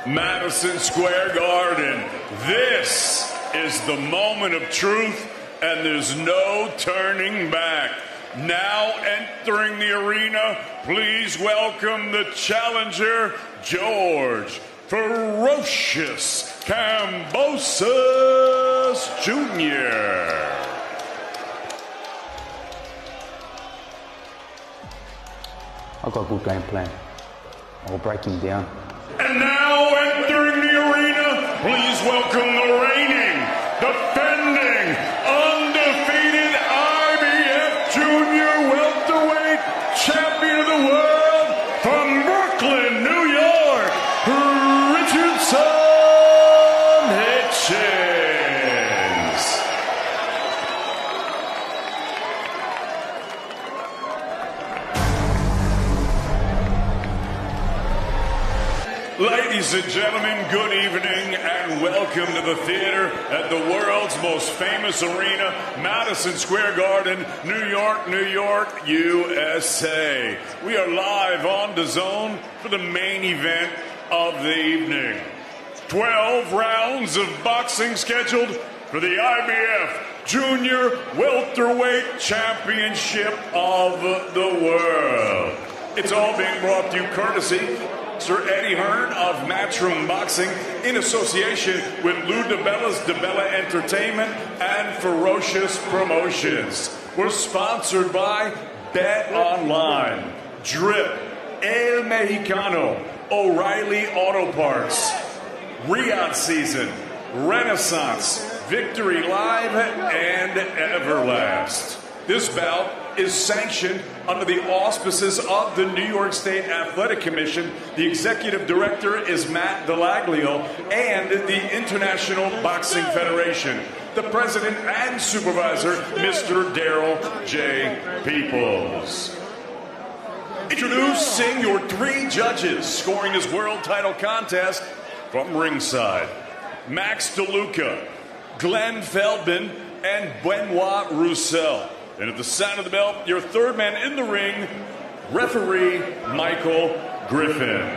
Madison Square Garden. This is the moment of truth, and there's no turning back. Now entering the arena, please welcome the challenger, George Ferocious Kambosos Jr. I've got a good game plan. I'll break him down. And now entering the arena, please welcome the reigning, defending, undefeated IBF Junior Welterweight Champion of the World from Brooklyn, New York, Richardson Hitchin. Ladies and gentlemen, good evening and welcome to the theater at the world's most famous arena, Madison Square Garden, New York, New York, USA. We are live on DAZN for the main event of the evening. 12 rounds of boxing scheduled for the IBF Junior Welterweight Championship of the World. It's all being brought to you courtesy Sir Eddie Hearn of Matchroom Boxing in association with Lou DiBella's DiBella Entertainment and Ferocious Promotions. We're sponsored by Bet Online, Drip, El Mexicano, O'Reilly Auto Parts, Riyadh Season, Renaissance, Victory Live, and Everlast. This bout is sanctioned under the auspices of the New York State Athletic Commission. The executive director is Matt Delaglio, and the International Boxing Federation. The president and supervisor, Mr. Daryl J. Peoples. Introducing your three judges scoring this world title contest from ringside: Max DeLuca, Glenn Feldman, and Benoit Roussel. And at the sound of the bell, your third man in the ring, referee Michael Griffin.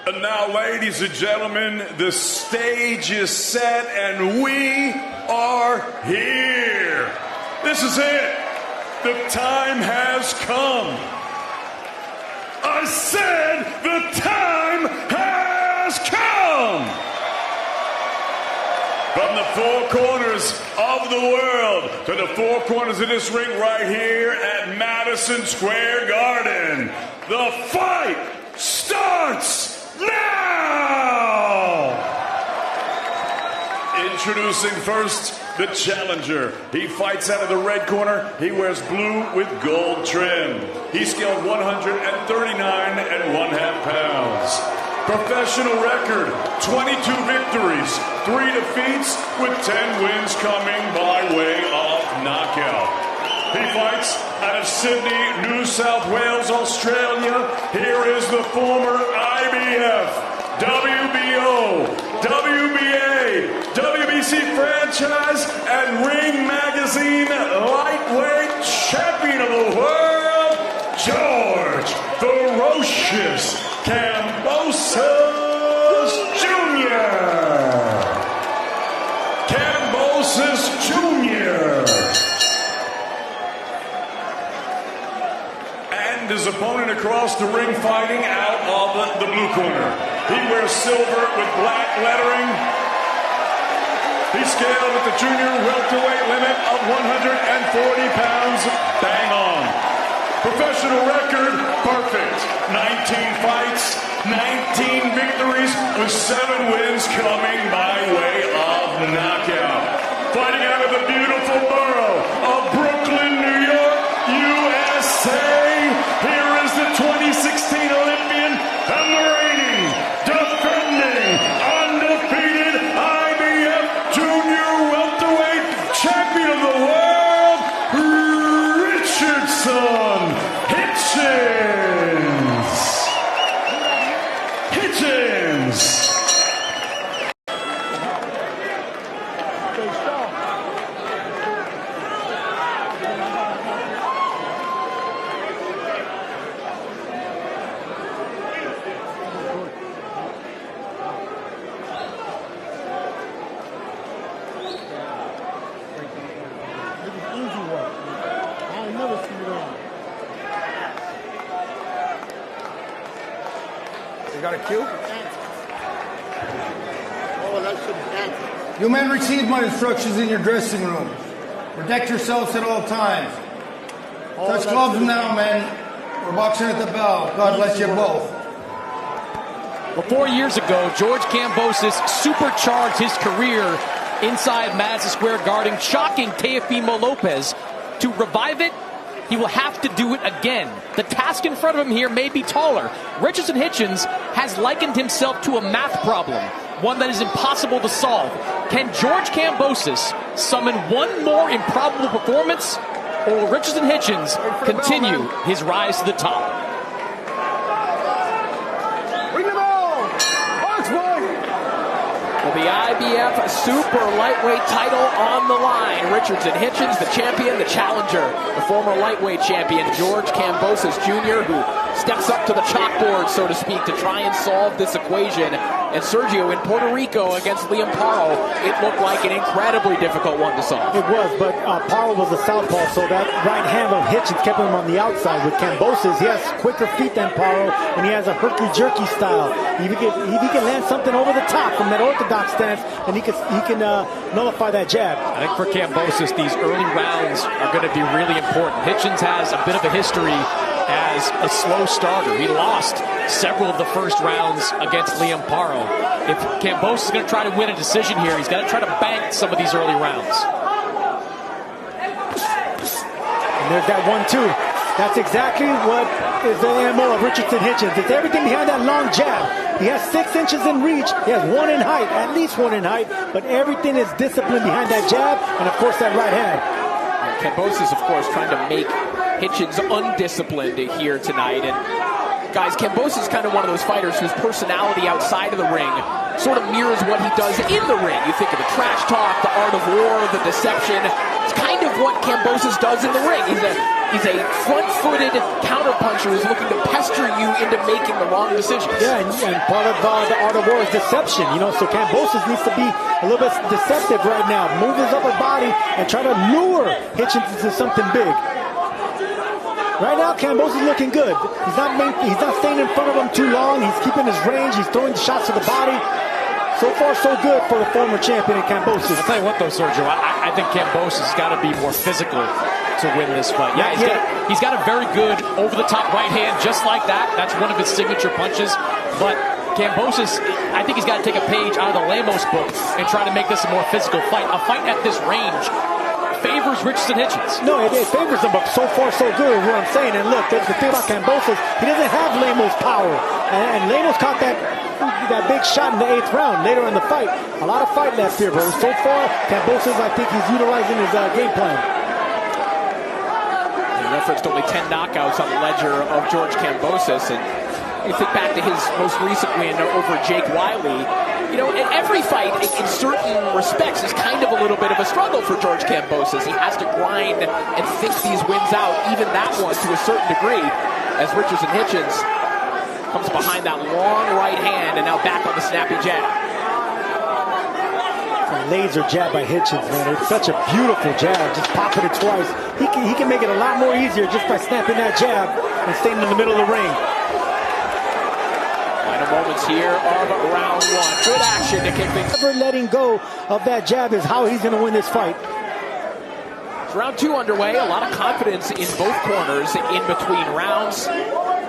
And now, ladies and gentlemen, the stage is set and we are here. This is it. The time has come. I said the time has come. From the four corners of the world to the four corners of this ring right here at Madison Square Garden, the fight starts now! Introducing first the challenger. He fights out of the red corner. He wears blue with gold trim. He's scaled 139 1/2 pounds. Professional record, 22 victories, 3 defeats, with 10 wins coming by way of knockout. He fights out of Sydney, New South Wales, Australia. Here is the former IBF, WBO, WBA, WBC franchise, and Ring Magazine lightweight champion of the world, George Ferocious Kambosos Jr. Kambosos Jr. And his opponent across the ring fighting out of the blue corner. He wears silver with black lettering. He's scaled at the junior welterweight limit of 140 pounds. Bang on. Professional record, perfect. 19 fights, 19 victories, with 7 wins coming by way of knockout. Fighting out of the beautiful borough of Brooklyn, New York, USA. Here is the 2016 Olympian and the reigning, defending, undefeated IBF Junior Welterweight Champion of the World, Richardson Hitchins. You got a cue? Oh, that should dance. You men receive my instructions in your dressing room. Protect yourselves at all times. Touch gloves now, men. We're boxing at the bell. God bless you both. Well, 4 years ago, George Kambosos supercharged his career inside Madison Square Garden, shocking Teofimo Lopez. To revive it, he will have to do it again. The task in front of him here may be taller. Richardson Hitchin has likened himself to a math problem, one that is impossible to solve. Can George Kambosos summon one more improbable performance, or will Richardson Hitchin continue his rise to the top? The IBF super lightweight title on the line. Richardson Hitchin, the champion, the challenger, the former lightweight champion, George Kambosos Jr., who steps up to the chalkboard, so to speak, to try and solve this equation. And Sergio, in Puerto Rico against Liam Paro, it looked like an incredibly difficult one to solve. It was, but Paro was a southpaw, so that right hand of Hitchins kept him on the outside. With Kambosos, he has quicker feet than Paro, and he has a herky-jerky style. If he can land something over the top from that orthodox stance, and he can nullify that jab. I think for Kambosos, these early rounds are going to be really important. Hitchins has a bit of a history as a slow starter. He lost several of the first rounds against Liam Paro. If Kambosos is going to try to win a decision here, he's got to try to bank some of these early rounds. And there's that 1-2. That's exactly what is the MO of Richardson Hitchins. It's everything behind that long jab. He has 6 inches in reach. He has 1 in height, at least 1 in height. But everything is disciplined behind that jab, and of course that right hand. Kambosos, of course, trying to make Hitchins undisciplined here tonight. And guys, Kambosos is kind of one of those fighters whose personality outside of the ring sort of mirrors what he does in the ring. You think of the trash talk, the art of war, the deception. It's kind of what Kambosos does in the ring. He's a front-footed counterpuncher who's looking to pester you into making the wrong decisions. Yeah, and part of the art of war is deception. So Kambosos needs to be a little bit deceptive right now. Move his upper body and try to lure Hitchins into something big. Right now, Kambosos is looking good. He's not staying in front of him too long. He's keeping his range. He's throwing shots to the body. So far, so good for the former champion in Kambosos. I'll tell you what, though, Sergio, I think Kambosos has got to be more physical to win this fight. Yeah, he's got a very good over-the-top right hand, just like that. That's one of his signature punches. But Kambosos, I think he's got to take a page out of the Lemos book and try to make this a more physical fight. A fight at this range favors Richardson Hitchins. No, it favors him, but so far so good is what I'm saying. And look, the thing about Kambosos, he doesn't have Lemos' power. And Lemos caught that big shot in the 8th round later in the fight. A lot of fight left here, but so far, Kambosos, I think he's utilizing his game plan. He referenced only 10 knockouts on the ledger of George Kambosos, and you think back to his most recent win over Jake Wiley. Every fight, in certain respects, is kind of a little bit of a struggle for George Kambosos. He has to grind and think these wins out, even that one to a certain degree, as Richardson Hitchins comes behind that long right hand and now back on the snappy jab. A laser jab by Hitchins, man. It's such a beautiful jab. Just popping it twice. He can make it a lot more easier just by snapping that jab and staying in the middle of the ring. Final moments here of round 1. Good action to kick things. Never letting go of that jab is how he's going to win this fight. Round 2 underway. A lot of confidence in both corners in between rounds.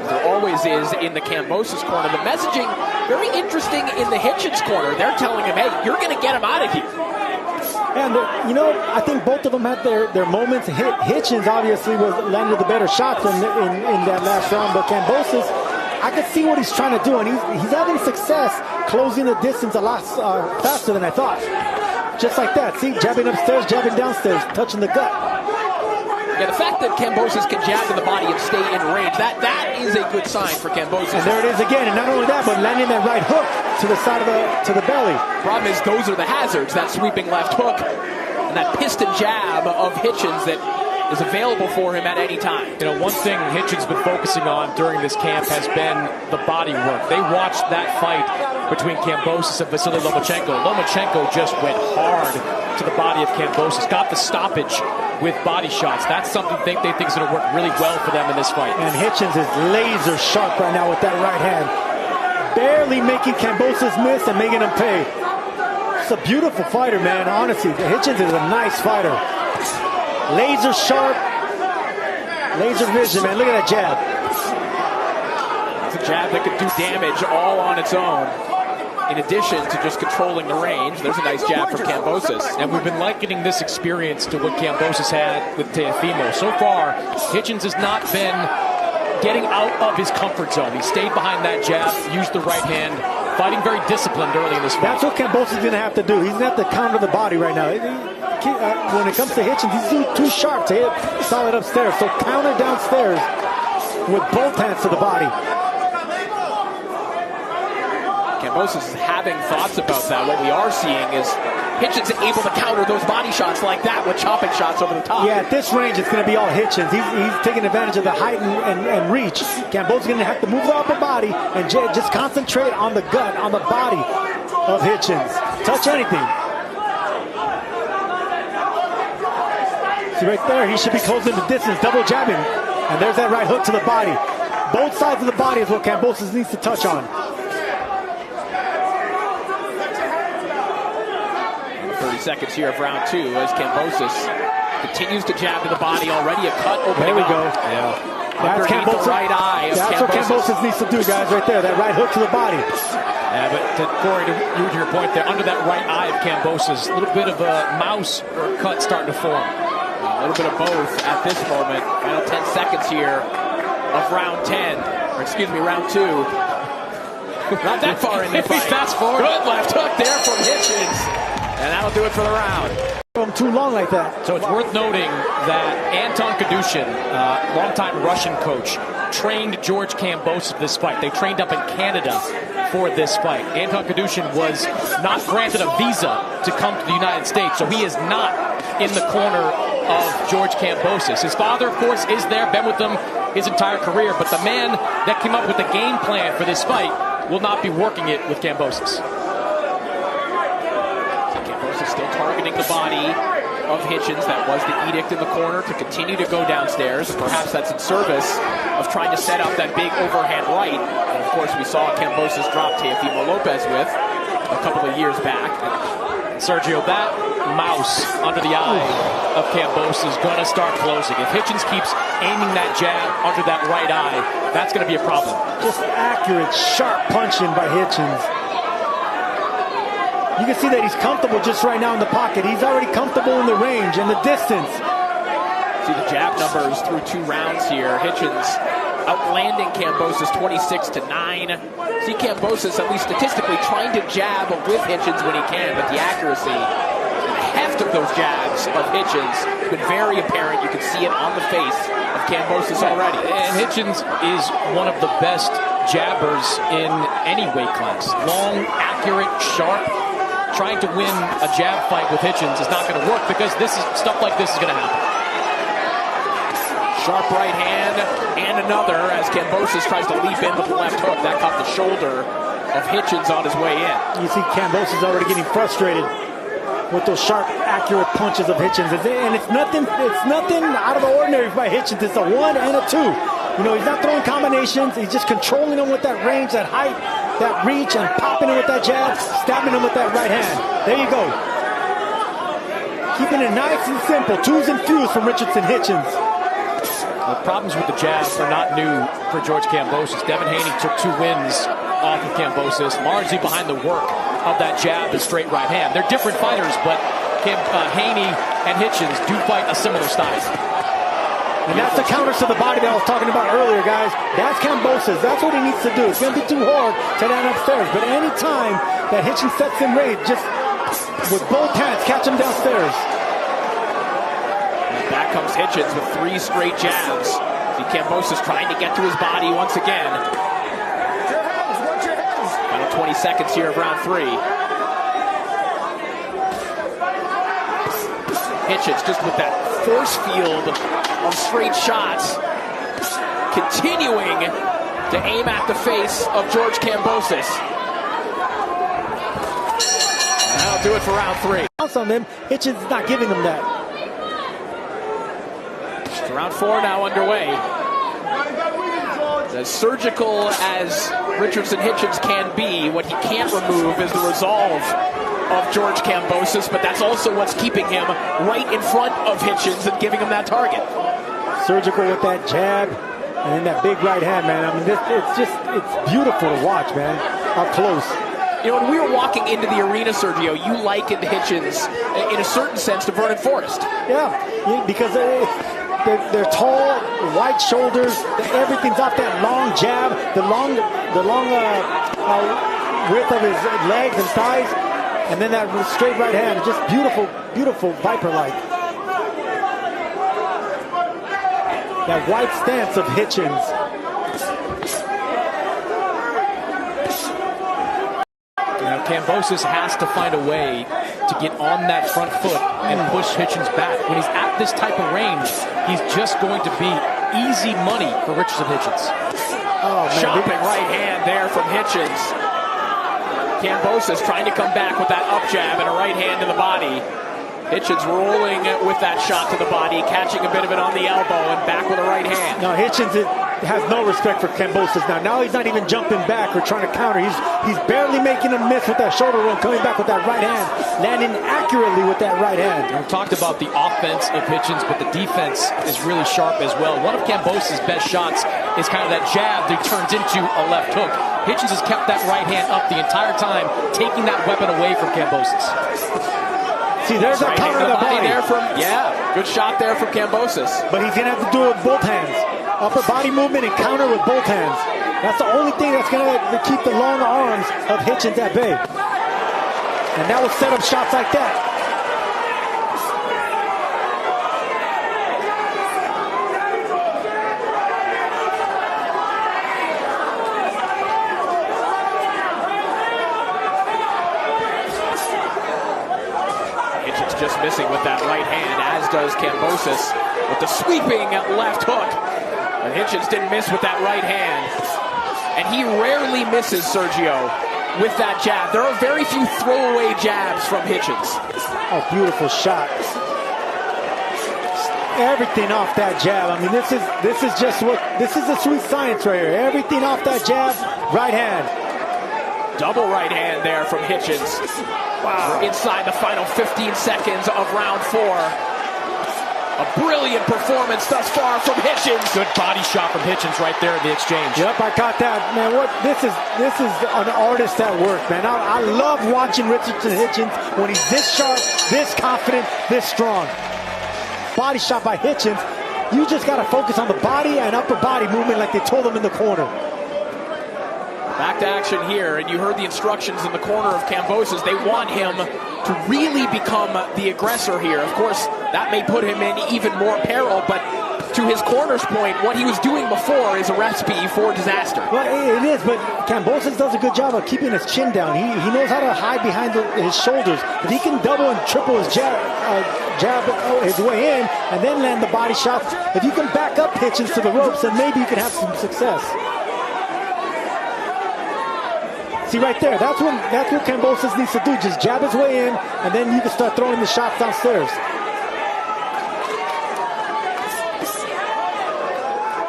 There always is in the Kambosos corner. The messaging, very interesting in the Hitchins corner. They're telling him, hey, you're going to get him out of here. And, I think both of them had their moments. Hitchins obviously landed the better shots in that last round, but Kambosos, I could see what he's trying to do, and he's having success closing the distance a lot faster than I thought. Just like that. See, jabbing upstairs, jabbing downstairs, touching the gut. Yeah, the fact that Kambosos can jab to the body and stay in range, that is a good sign for Kambosos. And there it is again, and not only that, but landing that right hook to the side of to the belly. Problem is, those are the hazards, that sweeping left hook and that piston jab of Hitchins that is available for him at any time. One thing Hitchins been focusing on during this camp has been the body work. They watched that fight between Kambosos and Vasily Lomachenko. Lomachenko just went hard to the body of Kambosos, got the stoppage with body shots. That's something they think is going to work really well for them in this fight. And Hitchins is laser sharp right now with that right hand. barely making Kambosos miss and making him pay. It's a beautiful fighter, man. Honestly, Hitchins is a nice fighter. Laser sharp, laser vision, man. Look at that jab. It's a jab that could do damage all on its own. In addition to just controlling the range, there's a nice jab from Kambosos. And we've been likening this experience to what Kambosos had with Teofimo. So far, Hitchins has not been getting out of his comfort zone. He stayed behind that jab, used the right hand, fighting very disciplined early in this fight. That's what Kambosos is going to have to do. He's going to have to counter the body right now. When it comes to Hitchins, he's too sharp to hit solid upstairs. So counter downstairs with both hands to the body. Kambosos is having thoughts about that. What we are seeing is Hitchins able to counter those body shots like that with chopping shots over the top. Yeah, at this range, it's going to be all Hitchins. He's taking advantage of the height and reach. Kambosos is going to have to move the upper body and just concentrate on the gut, on the body of Hitchins. Touch anything. See right there, he should be closing the distance, double jabbing. And there's that right hook to the body. Both sides of the body is what Kambosos needs to touch on. 30 seconds here of round two as Kambosos continues to jab to the body. Already a cut opening. There we go. Yeah. That's Underneath the right eye of That's what Kambosos needs to do, guys, right there. That right hook to the body. Yeah, but Corey, to your point there, under that right eye of Kambosos, a little bit of a mouse or cut starting to form. A little bit of both at this moment. Final 10 seconds here of round 10. Or excuse me, round two. Not that far in the fight. Fast forward. Good left hook there from Hitchins. And that'll do it for the round. Too long like that. So it's worth noting that Anton Kadushin, longtime Russian coach, trained George Kambosos for this fight. They trained up in Canada for this fight. Anton Kadushin was not granted a visa to come to the United States, so he is not in the corner of George Kambosos. His father, of course, is there, been with him his entire career, but the man that came up with the game plan for this fight will not be working it with Kambosos. Still targeting the body of Hitchins. That was the edict in the corner to continue to go downstairs. Perhaps that's in service of trying to set up that big overhand right. And of course, we saw Kambosos drop Teofimo Lopez with a couple of years back. Sergio, that mouse under the eye of Kambosos is going to start closing. If Hitchins keeps aiming that jab under that right eye, that's going to be a problem. Just accurate, sharp punching by Hitchins. You can see that he's comfortable just right now in the pocket. He's already comfortable in the range and the distance. See the jab numbers through 2 rounds here. Hitchins outlanding Kambosos 26-9. See Kambosos, at least statistically, trying to jab with Hitchins when he can, but the accuracy and the heft of those jabs of Hitchins has been very apparent. You can see it on the face of Kambosos already. And Hitchins is one of the best jabbers in any weight class. Long, accurate, sharp. Trying to win a jab fight with Hitchins is not going to work because stuff like this is going to happen. Sharp right hand and another as Kambosos tries to leap in with the left hook. That caught the shoulder of Hitchins on his way in. You see Kambosos already getting frustrated with those sharp, accurate punches of Hitchins. And it's nothing out of the ordinary by Hitchins. It's a 1 and a 2. You know, he's not throwing combinations. He's just controlling them with that range, that height, that reach, and popping him with that jab, stabbing him with that right hand. There you go. Keeping it nice and simple. 2s and fews from Richardson Hitchins. The problems with the jab are not new for George Kambosos. Devin Haney took 2 wins off of Kambosos, largely behind the work of that jab, the straight right hand. They're different fighters, but Haney and Hitchins do fight a similar style. And that's the counters to the body that I was talking about earlier, guys. That's Kambosos. That's what he needs to do. It's going to be too hard to down upstairs. But any time that Hitchins sets him range, just with both hands, catch him downstairs. And back comes Hitchins with 3 straight jabs. See Kambosos trying to get to his body once again. Final 20 seconds here of round 3. Hitchins just with that force field of straight shots, continuing to aim at the face of George Kambosos. And that'll do it for round 3. On them, Hitchins is not giving them that. Round 4 now underway. As surgical as Richardson Hitchins can be, what he can't remove is the resolve of George Kambosos, but that's also what's keeping him right in front of Hitchins and giving him that target. Surgical with that jab and that big right hand, man. I mean, it's beautiful to watch, man, up close. You know, when we were walking into the arena, Sergio, you likened Hitchins, in a certain sense, to Vernon Forrest. Yeah, because they're tall, wide shoulders. Everything's off that long jab, the long width of his legs and thighs, and then that straight right hand. Just beautiful, beautiful Viper-like. That wide stance of Hitchins. Kambosos has to find a way to get on that front foot and push Hitchins back. When he's at this type of range, he's just going to be easy money for Richardson Hitchins. Oh, chopping right hand there from Hitchins. Kambosos trying to come back with that up jab and a right hand to the body. Hitchins rolling with that shot to the body, catching a bit of it on the elbow and back with a right hand. No, Hitchins has no respect for Kambosos now. Now he's not even jumping back or trying to counter. He's barely making a miss with that shoulder roll, coming back with that right hand, landing accurately with that right hand. We talked about the offense of Hitchins, but the defense is really sharp as well. One of Kambosos' best shots is kind of that jab that turns into a left hook. Hitchins has kept that right hand up the entire time, taking that weapon away from Kambosos. See, there's a counter to the body. There from, good shot there from Kambosos. But he's going to have to do it with both hands. Upper body movement and counter with both hands. That's the only thing that's going to keep the long arms of Hitchins at bay. And that will set up shots like that. Hitchins just missing with that right hand, as does Kambosos with the sweeping left hook. And Hitchins didn't miss with that right hand. And he rarely misses, Sergio, with that jab. There are very few throwaway jabs from Hitchins. Oh, beautiful shot. Everything off that jab. I mean, this is the sweet science right here. Everything off that jab, right hand. Double right hand there from Hitchins. Wow. We're inside the final 15 seconds of round 4. A brilliant performance thus far from Hitchins. Good body shot from Hitchins right there in the exchange. Yep, I caught that, man. This is an artist at work, man. I love watching Richardson Hitchins when he's this sharp, this confident, this strong. Body shot by Hitchins. You just got to focus on the body and upper body movement like they told him in the corner. Back to action here, and you heard the instructions in the corner of Kambosos. They want him to really become the aggressor here. Of course, that may put him in even more peril, but to his corner's point, what he was doing before is a recipe for disaster. Well, it is, but Kambosos does a good job of keeping his chin down. He knows how to hide behind his shoulders. If he can double and triple his jab his way in and then land the body shots, if you can back up Hitchins to the ropes, then maybe you can have some success. See right there, that's what Kambosos needs to do. Just jab his way in, and then you can start throwing the shots downstairs.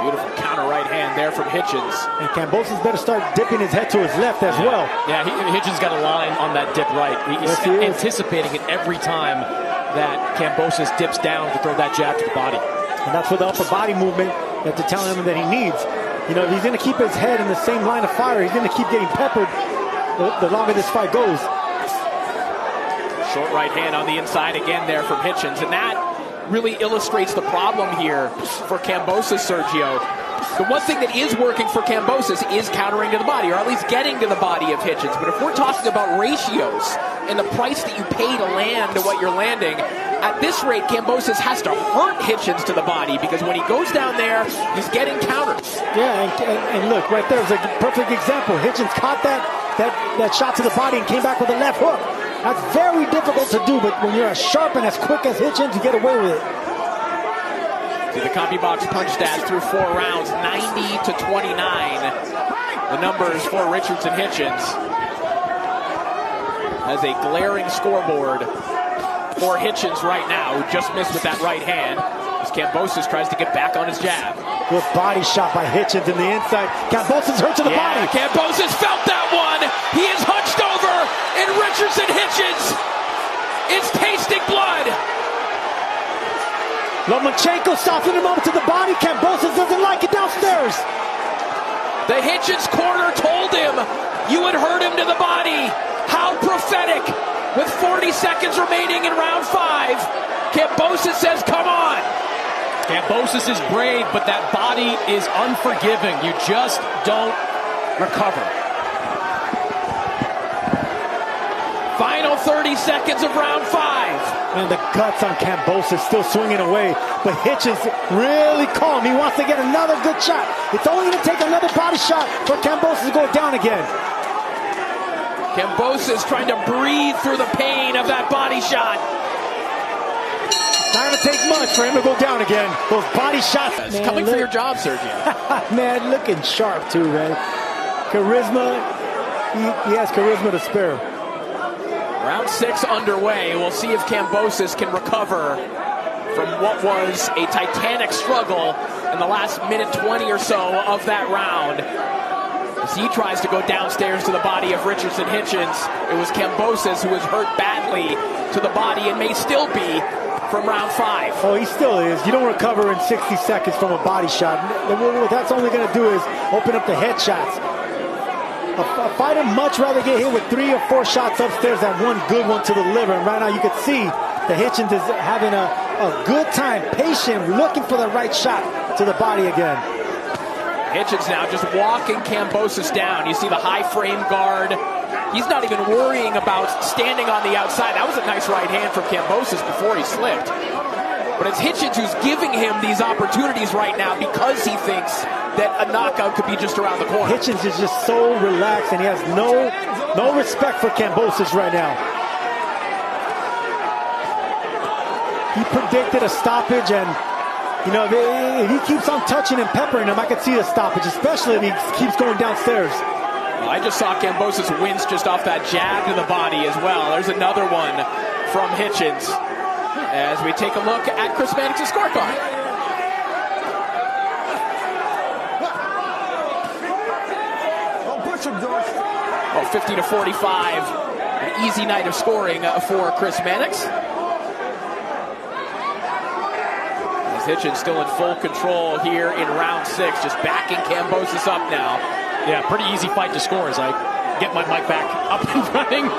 Beautiful counter right hand there from Hitchins. And Kambosos better start dipping his head to his left as well. Yeah, Hitchins got a line on that dip right. He's anticipating it every time that Kambosos dips down to throw that jab to the body. And that's for the upper body movement that they're telling him that he needs. You know, if he's going to keep his head in the same line of fire, he's going to keep getting peppered the longer this fight goes. Short right hand on the inside again there from Hitchins, and that really illustrates the problem here for Kambosos, Sergio. The one thing that is working for Kambosos is countering to the body, or at least getting to the body of Hitchins. But if we're talking about ratios and the price that you pay to land to what you're landing, at this rate, Kambosos has to hurt Hitchins to the body, because when he goes down there, he's getting countered. Yeah, and look, right there is a perfect example. Hitchins caught that shot to the body and came back with a left hook. That's very difficult to do, but when you're as sharp and as quick as Hitchins, you get away with it. See the CompuBox punch stats through 4 rounds, 90-29. The numbers for Richardson Hitchins. Has a glaring scoreboard for Hitchins right now, who just missed with that right hand. As Kambosos tries to get back on his jab. Good body shot by Hitchins in the inside. Kambosos hurt to the body. Kambosos felt that one. He is hunched over, and Richardson Hitchins is tasting blood. Lomachenko softened him over to the body. Kambosos doesn't like it downstairs. The Hitchins corner told him you had hurt him to the body. How prophetic. With 40 seconds remaining in round 5, Kambosos says, come on. Kambosos is brave, but that body is unforgiving. You just don't recover. Final 30 seconds of round 5. Man, the guts on Kambosos still swinging away, but Hitchins really calm. He wants to get another good shot. It's only going to take another body shot for Kambosos to go down again. Kambosos trying to breathe through the pain of that body shot. Not going to take much for him to go down again. Those body shots. Man, coming for your job, Sergio. Man, looking sharp too, man. Charisma. He has charisma to spare. Round 6 underway. We'll see if Kambosos can recover from what was a titanic struggle in the last minute 20 or so of that round. As he tries to go downstairs to the body of Richardson Hitchins, it was Kambosos who was hurt badly to the body and may still be from round 5. Oh, he still is. You don't recover in 60 seconds from a body shot. What that's only going to do is open up the head shots. A fighter much rather get hit with 3 or 4 shots upstairs than one good one to the liver. And right now you can see the Hitchins is having a good time, patient, looking for the right shot to the body again. Hitchins now just walking Kambosos down. You see the high frame guard. He's not even worrying about standing on the outside. That was a nice right hand from Kambosos before he slipped. But it's Hitchins who's giving him these opportunities right now because he thinks that a knockout could be just around the corner. Hitchins is just so relaxed, and he has no respect for Kambosos right now. He predicted a stoppage, and you know, if he keeps on touching and peppering him, I could see the stoppage, especially if he keeps going downstairs. Well, I just saw Kambosos wince just off that jab to the body as well. There's another one from Hitchins as we take a look at Chris Mannix's scorecard. Oh, 50-45. An easy night of scoring for Chris Mannix. Hitchins still in full control here in round 6, just backing Kambosos up now. Yeah, pretty easy fight to score as I get my mic back up and running.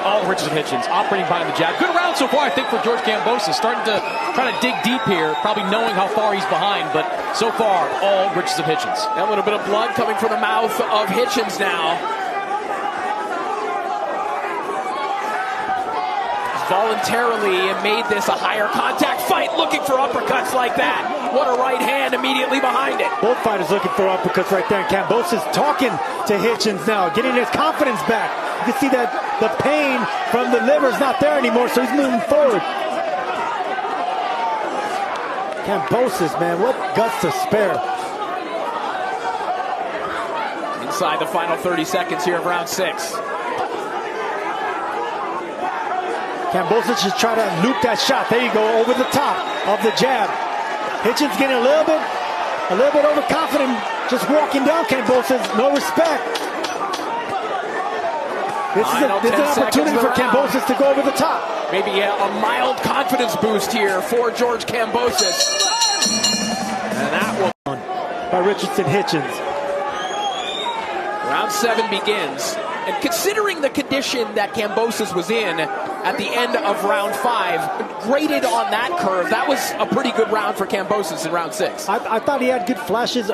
All Richardson Hitchins operating behind the jab. Good round so far, I think, for George Kambosos. Starting to try to dig deep here, probably knowing how far he's behind, but so far, all Richardson Hitchins. A little bit of blood coming from the mouth of Hitchins now. Voluntarily made this a higher contact fight, looking for uppercuts like that. What a right hand immediately behind it. Both fighters looking for uppercuts right there. And Kambosos talking to Hitchins now, getting his confidence back. You can see that the pain from the liver is not there anymore, so he's moving forward. Kambosos, man, what guts to spare. Inside the final 30 seconds here of round 6. Kambosos just try to loop that shot. There you go, over the top of the jab. Hitchins getting a little bit overconfident, just walking down Kambosos. No respect. This is an opportunity for Kambosos to go over the top. Maybe a mild confidence boost here for George Kambosos. And that will by Richardson Hitchins. Round 7 begins. And considering the condition that Kambosos was in at the end of round 5, graded on that curve, that was a pretty good round for Kambosos in round 6. I thought he had good flashes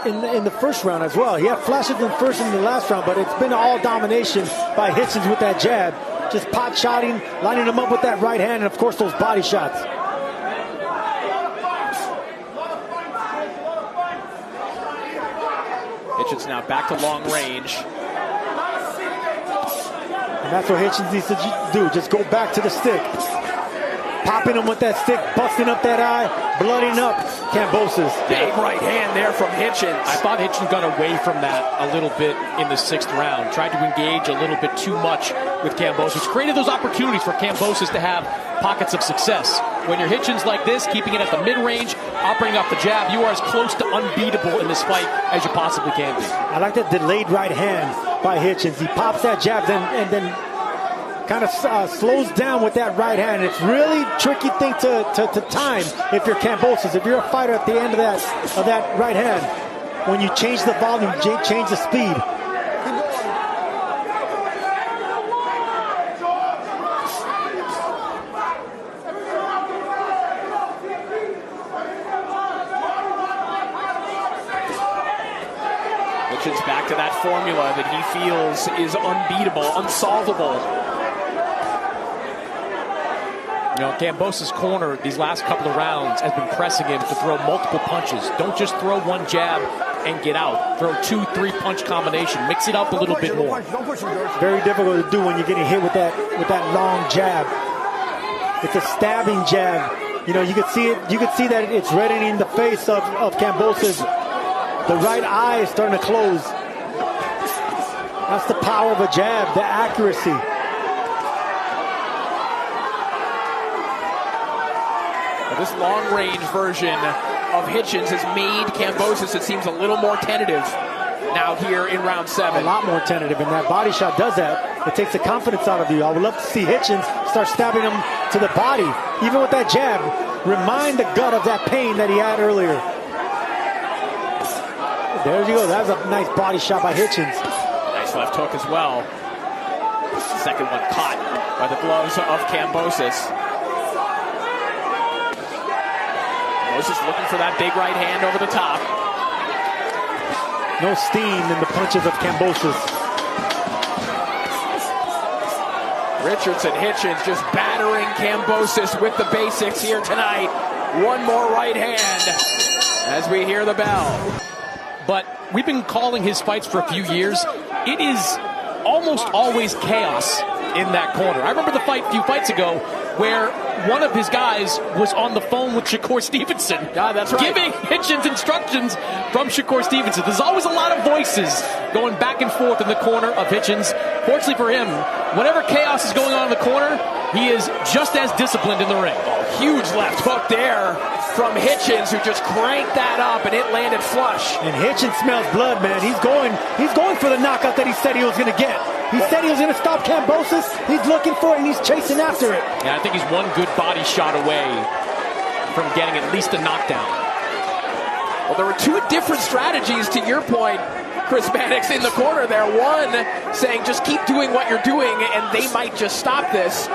in the first round as well. He had flashes in the first and the last round, but it's been all domination by Hitchins with that jab. Just pot shotting, lining him up with that right hand, and of course those body shots. Hitchins now back to long range. And that's what Hitchins needs to do. Just go back to the stick. Popping him with that stick, busting up that eye, blooding up Kambosos. Big right hand there from Hitchins. I thought Hitchins got away from that a little bit in the 6th round. Tried to engage a little bit too much with Kambosos. Created those opportunities for Kambosos to have pockets of success. when you're Hitchins like this, keeping it at the mid-range, operating off the jab, you are as close to unbeatable in this fight as you possibly can be. I like that delayed right hand by Hitchins. He pops that jab and then kind of slows down with that right hand. It's really tricky thing to time if you're Kambosos. If you're a fighter at the end of that right hand, when you change the volume, change the speed. Hitchins back to that formula that he feels is unbeatable, unsolvable. You know, Kambosos' corner these last couple of rounds has been pressing him to throw multiple punches. Don't just throw one jab and get out. Throw 2-3 punch combination. Mix it up a little bit more. Very difficult to do when you're getting hit with that long jab. It's a stabbing jab. You know, you could see it. You could see that it's reddening the face of Kambosos. The right eye is starting to close. That's the power of a jab, the accuracy. This long-range version of Hitchins has made Kambosos, it seems, a little more tentative now here in round 7. A lot more tentative, and that body shot does that. It takes the confidence out of you. I would love to see Hitchins start stabbing him to the body, even with that jab. Remind the gut of that pain that he had earlier. There you go. That was a nice body shot by Hitchins. Nice left hook as well. Second one caught by the gloves of Kambosos. Kambosos looking for that big right hand over the top. No steam in the punches of Kambosos. Richardson Hitchin just battering Kambosos with the basics here tonight. One more right hand as we hear the bell. But we've been calling his fights for a few years. It is almost always chaos in that corner. I remember the fight a few fights ago where one of his guys was on the phone with Shakur Stevenson. Yeah, that's right. Giving Hitchins instructions from Shakur Stevenson. There's always a lot of voices going back and forth in the corner of Hitchins. Fortunately for him, whenever chaos is going on in the corner, he is just as disciplined in the ring. Oh, huge left hook there from Hitchins, who just cranked that up, and it landed flush. And Hitchins smells blood, man. He's going for the knockout that he said he was going to get. He said he was going to stop Kambosos. He's looking for it, and he's chasing after it. Yeah, I think he's one good body shot away from getting at least a knockdown. Well, there were two different strategies, to your point, Chris Mannix, in the corner there. One saying just keep doing what you're doing and they might just stop this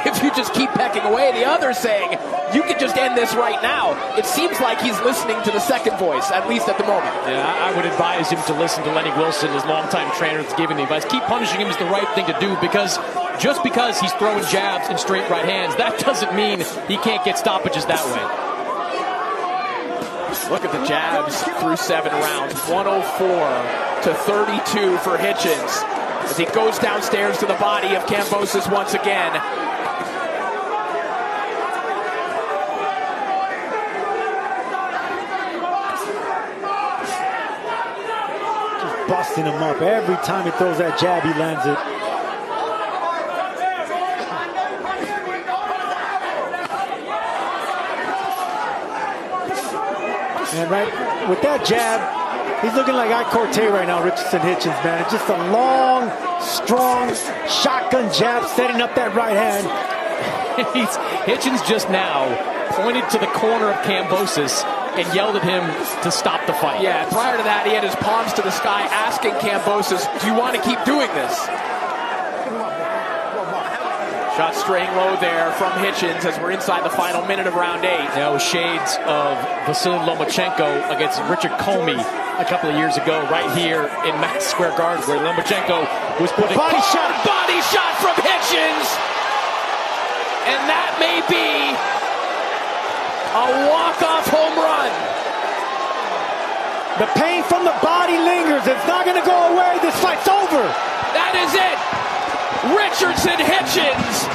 if you just keep pecking away. The other saying you can just end this right now. It seems like he's listening to the second voice, at least at the moment. Yeah, I would advise him to listen to Lenny Wilson, his longtime trainer, that's giving the advice. Keep punishing him is the right thing to do, because just because he's throwing jabs and straight right hands, that doesn't mean he can't get stoppages that way. Look at the jabs through 7 rounds. 104 to 32 for Hitchins as he goes downstairs to the body of Kambosos once again. Just busting him up. Every time he throws that jab, he lands it. And right with that jab, he's looking like Ike Corte right now, Richardson Hitchins, man. Just a long, strong shotgun jab setting up that right hand. Hitchins just now pointed to the corner of Kambosos and yelled at him to stop the fight. Yeah, prior to that, he had his palms to the sky asking Kambosos, do you want to keep doing this? Shot straying low there from Hitchins as we're inside the final minute of round 8. Now shades of Vasily Lomachenko against Richard Comey a couple of years ago, right here in Madison Square Garden, where Lomachenko was putting body shot from Hitchins, and that may be a walk-off home run. The pain from the body lingers. It's not going to go away. This fight's over. That is it. Richardson Hitchins